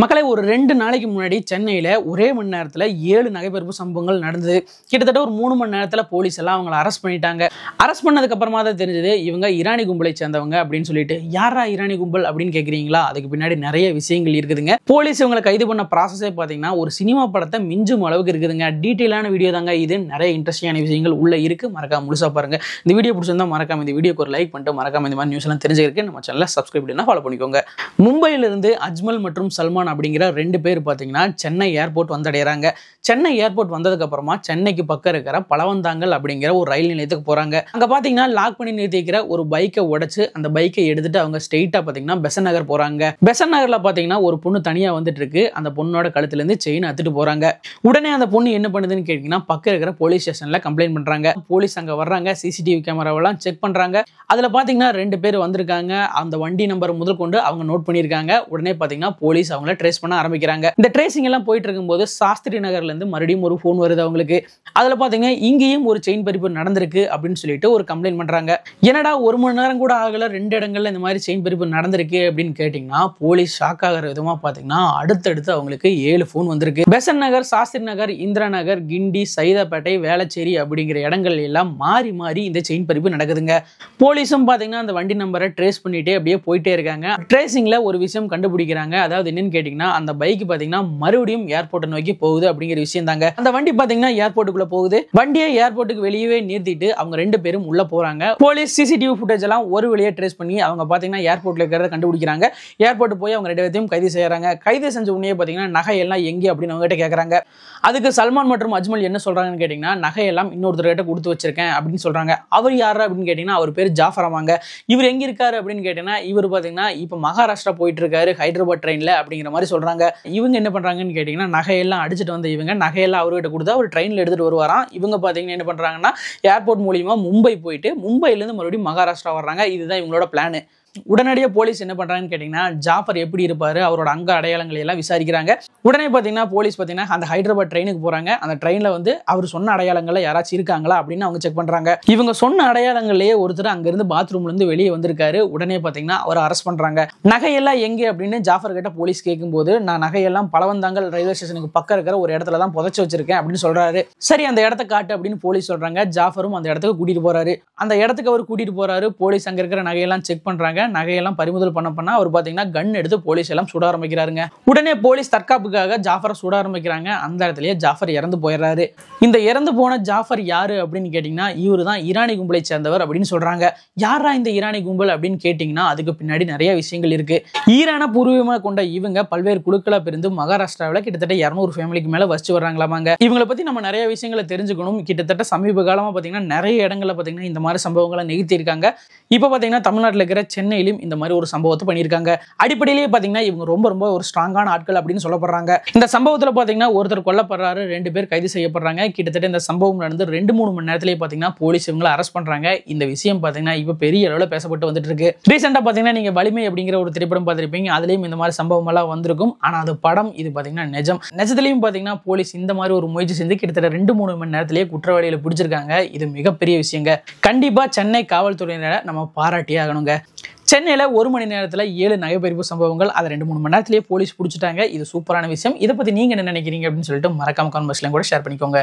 மக்களே ஒரு 2 நாளைக்கு முன்னாடி சென்னையில ஒரே மணி நேரத்துல 7 நகைப்பறிப்பு சம்பவங்கள் நடந்தது. கிட்டத்தட்ட ஒரு 3 மணி நேரத்துல போலீஸ் எல்லாம் அவங்களை அரெஸ்ட் பண்ணிட்டாங்க. அரெஸ்ட் பண்ணதுக்கு அப்புறமா தான் தெரிஞ்சது இவங்க ஈரானி கும்பலை சேர்ந்தவங்க அப்படின்னு சொல்லிட்டு. யாரா ஈரானி கும்பல் அப்படின்னு கேக்குறீங்களா? அதுக்கு பின்னாடி நிறைய விஷயங்கள் இருக்குதுங்க. போலீஸ் இவங்களை கைது பண்ண ப்ராசஸே பாத்தீங்கன்னா ஒரு சினிமா படத்தை மிஞ்சும் அளவுக்கு இருக்குதுங்க. டீட்டெயிலான வீடியோ தாங்க இது. நிறைய இன்ட்ரெஸ்டிங்கான விஷயங்கள் உள்ள இருக்கு. மறக்காம முழுசா பாருங்க. இந்த வீடியோ பிடிச்சிருந்தா மறக்காம இந்த வீடியோக்கு ஒரு லைக் பண்ணிட்டு மறக்காம இந்த மாதிரி நியூஸ் எல்லாம் தெரிஞ்சுக்கிறதுக்கு நம்ம சேனலை சப்ஸ்கிரைப் பண்ணி ஃபாலோ பண்ணிக்கோங்க. மும்பையில இருந்து அஜ்மல் மற்றும் சல்மான் அப்படிங்கிற 2 பேர் பாத்தீங்கன்னா சென்னை ஏர்போர்ட் வந்தடைறாங்க. சென்னை ஏர்போர்ட் வந்ததுக்கு அப்புறமா சென்னைக்கு பக்கம் இருக்கிற பலவந்தாங்கல் அப்படிங்கிற ஒரு ரயில் நிலையத்துக்கு போறாங்க. அங்க பாத்தீங்கன்னா லாக் பண்ணி நிறுத்திக்கிற ஒரு பைக்கை உடைச்சு அந்த பைக்கை எடுத்துட்டு அவங்க ஸ்ட்ரெயிட்டா பாத்தீங்கன்னா பெசன் நகர் போறாங்க. பெசன் நகர்ல பாத்தீங்கன்னா ஒரு பொண்ணு தனியா வந்துட்டு இருக்கு. அந்த பொண்ணோட கழுத்துல இருந்து செயின் அத்துட்டு போறாங்க. உடனே அந்த பொண்ணு என்ன பண்ணுதுன்னு கேட்டீங்கன்னா பக்கம் இருக்கிற போலீஸ் ஸ்டேஷன்ல கம்ப்ளைண்ட் பண்றாங்க. போலீஸ் அங்க வர்றாங்க. சிசிடிவி கேமராவெல்லாம் செக் பண்றாங்க. அதுல பாத்தீங்கன்னா 2 பேர் வந்திருக்காங்க. அந்த வண்டி நம்பர் முதல் கொண்டு அவங்க நோட் பண்ணிருக்காங்க. உடனே பாத்தீங்கன்னா போலீஸ் அவங்கள ட்ரேஸ் பண்ண ஆரம்பிக்கிறாங்க. இந்த ட்ரேசிங் எல்லாம் போயிட்டு இருக்கும்போது சாஸ்திரி நகர்ல இருந்து மறுபடியும் ஒரு போன் வருது அவங்களுக்கு. அதுல பாத்தீங்கன்னா இங்கேயும் ஒரு செயின் பறிப்பு நடந்திருக்கு அப்படின்னு சொல்லிட்டு ஒரு கம்ப்ளைண்ட் பண்றாங்க. என்னடா 1 மணி நேரம் கூட ஆகல 2 இடங்கள்ல இந்த மாதிரி செயின் பறிப்பு நடந்திருக்கு அப்படின்னு கேட்டீங்கன்னா போலீஸ் ஷாக் ஆகிற விதமா பாத்தீங்கன்னா அடுத்தடுத்து அவங்களுக்கு 7 போன் வந்திருக்கு. பெசன் நகர், சாஸ்திரி நகர், இந்திரா நகர், கிண்டி, சைதாப்பேட்டை, வேளச்சேரி அப்படிங்கிற இடங்கள் எல்லாம் மாறி மாறி இந்த செயின் பறிப்பு நடக்குதுங்க. போலீஸும் பாத்தீங்கன்னா அந்த வண்டி நம்பரை ட்ரேஸ் பண்ணிட்டே அப்படியே போயிட்டே இருக்காங்க. ட்ரேசிங்ல ஒரு விஷயம் கண்டுபிடிக்கிறாங்க. அதாவது என்னன்னு கேட்டீங்கன்னா அந்த பைக் பாத்தீங்கன்னா மறுபடியும் ஏர்போர்ட்டை நோக்கி போகுது அப்படிங்கிற விஷயம் தாங்க. அந்த வண்டி பாத்தீங்கன்னா ஏர்போர்ட்டுக்குள்ள போகுது. வண்டியை ஏர்போர்ட்டுக்கு வெளியவே நிறுத்திட்டு அவங்க 2 பேரும் உள்ள போறாங்க. போலீஸ் சிசிடிவி ஃபுட்டேஜ் எல்லாம் ஒரு வழியா ட்ரேஸ் பண்ணி அவங்க பாத்தீங்கன்னா ஏர்போர்ட்ல இருக்கிறத கண்டுபிடிக்கிறாங்க. ஏர்போர்ட் போய் அவங்க 2 பேரையும் கைது செய்யறாங்க. கைது செஞ்ச உடனே பாத்தீங்கன்னா நகை எல்லாம் எங்கே அப்படின்னு அவங்க கிட்ட கேக்குறாங்க. அதுக்கு சல்மான் மற்றும் அஜ்மல் என்ன சொல்றாங்கன்னு கேட்டீங்கன்னா நகை எல்லாம் இன்னொருத்தர்கிட்ட கொடுத்து வச்சிருக்கேன் அப்படின்னு சொல்றாங்க. அவர் யாரு அப்படின்னு கேட்டீங்கன்னா அவர் பேர் ஜாஃபர் ஆமாங்க. இவர் எங்க இருக்காரு அப்படின்னு கேட்டீங்கன்னா இவர் பாத்தீங்கன்னா இப்ப மகாராஷ்டிரா போயிட்டு இருக்காரு ஹைதராபாத் ட்ரெயின்ல அப்படிங்கிற மாதிரி சொல்றாங்க. இவங்க என்ன பண்றாங்கன்னு கேட்டீங்கன்னா நகையெல்லாம் அடிச்சுட்டு வந்த இவங்க நகையெல்லாம் அவர்கிட்ட கொடுத்தா அவர் ட்ரெயின்ல எடுத்துட்டு வருவாராம். இவங்க பாத்தீங்கன்னா என்ன பண்றாங்கன்னா ஏர்போர்ட் மூலியமா மும்பை போயிட்டு மும்பைல இருந்து மறுபடியும் மகாராஷ்டிரா வர்றாங்க. இதுதான் இவங்களோட பிளான். உடனடியாக போலீஸ் என்ன பண்றாங்கன்னு கேட்டீங்கன்னா ஜாஃபர் எப்படி இருப்பாரு அவரோட அங்க அடையாளங்களை எல்லாம் விசாரிக்கிறாங்க. உடனே பாத்தீங்கன்னா போலீஸ் பாத்தீங்கன்னா அந்த ஹைதராபாத் ட்ரெயினுக்கு போறாங்க. அந்த ட்ரெயின்ல வந்து அவர் சொன்ன அடையாளங்கள்ல யாராச்சும் இருக்காங்களா அப்படின்னு அவங்க செக் பண்றாங்க. இவங்க சொன்ன அடையாளங்கள்லயே ஒருத்தர் அங்க இருந்து பாத்ரூம்ல இருந்து வெளியே வந்திருக்காரு. உடனே பாத்தீங்கன்னா அவரை அரெஸ்ட் பண்றாங்க. நகையெல்லாம் எங்கே அப்படின்னு ஜாஃபர் கிட்ட போலீஸ் கேட்கும்போது நான் நகையெல்லாம் பலவந்தாங்கல் ரயில்வே ஸ்டேஷனுக்கு பக்கம் இருக்கிற ஒரு இடத்துல தான் புதைச்சு வச்சிருக்கேன் அப்படின்னு சொல்றாரு. சரி அந்த இடத்த காட்டு அப்படின்னு போலீஸ் சொல்றாங்க. ஜாஃபரும் அந்த இடத்துக்கு கூட்டிட்டு போறாரு. அந்த இடத்துக்கு அவர் கூட்டிட்டு போறாரு. போலீஸ் அங்க இருக்கிற நகையெல்லாம் செக் பண்றாங்க. நகையெல்லாம் பறிமுதல் பண்ண அவர் பாத்தீங்கன்னா கன் எடுத்து போலீஸ் எல்லாம் சுட ஆரம்பிக்கிறாருங்க. உடனே போலீஸ் தற்காப்புக்காக ஜாஃபரை சுட ஆரம்பிக்கிறாங்க. அந்த இடத்துலயே ஜாஃபர் இறந்து போயிடுறாரு. இந்த இறந்து போன ஜாஃபர் யாரு அப்படின்னு கேட்டீங்கன்னா இவரு தான் ஈரானி கும்பலை சேர்ந்தவர் அப்படின்னு சொல்றாங்க. யாரா இந்த ஈரானி கும்பல் அப்படின்னு கேட்டீங்கன்னா அதுக்கு பின்னாடி நிறைய விஷயங்கள் இருக்கு. ஈரான பூர்வீகமா கொண்ட இவங்க பல்வேறு குழுக்களா பிரிந்து மகாராஷ்டிராவில் கிட்டத்தட்ட 200 ஃபேமிலிக்கு மேல வசிச்சு வர்றாங்களாமாங்க. இவங்களை பத்தி நம்ம நிறைய விஷயங்களை தெரிஞ்சுக்கணும். கிட்டத்தட்ட சமீப காலமா பாத்தீங்கன்னா நிறைய இடங்கள்ல பாத்தீங்கன்னா இந்த மாதிரி சம்பவங்களை நிகழ்த்தி இருக்காங்க. இப்ப பாத்தீங்கன்னா தமிழ்நாட்டில் இருக்கிற சென்னையிலும் இந்த மாதிரி ஒரு சம்பவத்தை பண்ணியிருக்காங்க. அடிப்படையிலேயே பாத்தீங்கன்னா இவங்க ரொம்ப ஒரு ஸ்ட்ராங்கான ஆட்கள் அப்படின்னு சொல்லப்படுறாங்க. இந்த சம்பவத்துல பாத்தீங்கன்னா ஒருத்தர் கொல்லப்படுறாரு. 2 பேர் கைது செய்யப்படுறாங்க. கிட்டத்தட்ட இந்த சம்பவம் நடந்து 2-3 மணி நேரத்திலேயே பாத்தீங்கன்னா போலீஸ் இவங்களை அரெஸ்ட் பண்றாங்க. இந்த விஷயம் பாத்தீங்கன்னா இப்ப பெரிய அளவுல பேசப்பட்டு வந்துட்டு இருக்கு. ரீசெண்டா பாத்தீங்கன்னா நீங்க வலிமை அப்படிங்கிற ஒரு திரைப்படம் பார்த்திருப்பீங்க. அதுலயும் இந்த மாதிரி சம்பவம் எல்லாம் வந்திருக்கும். ஆனா அது படம், இது பாத்தீங்கன்னா நிஜத்திலையும் பாத்தீங்கன்னா போலீஸ் இந்த மாதிரி ஒரு முயற்சி செஞ்சு கிட்டத்தட்ட 2-3 மணி நேரத்திலேயே குற்றவாளிகளை பிடிச்சிருக்காங்க. இது மிகப்பெரிய விஷயங்க. கண்டிப்பா சென்னை காவல்துறையினரை நம்ம பாராட்டியே ஆகணுங்க. சென்னையில 1 மணி நேரத்துல 7 நகைப்பறிப்பு சம்பவங்கள், அதை 2-3 மணி நேரத்திலேயே போலீஸ் பிடிச்சிட்டாங்க. இது சூப்பரான விஷயம். இதை பத்தி நீங்க என்ன நினைக்கிறீங்க அப்படின்னு சொல்லிட்டு மறக்காம கமெண்ட் பாக்ஸ்ல கூட ஷேர் பண்ணிக்கோங்க.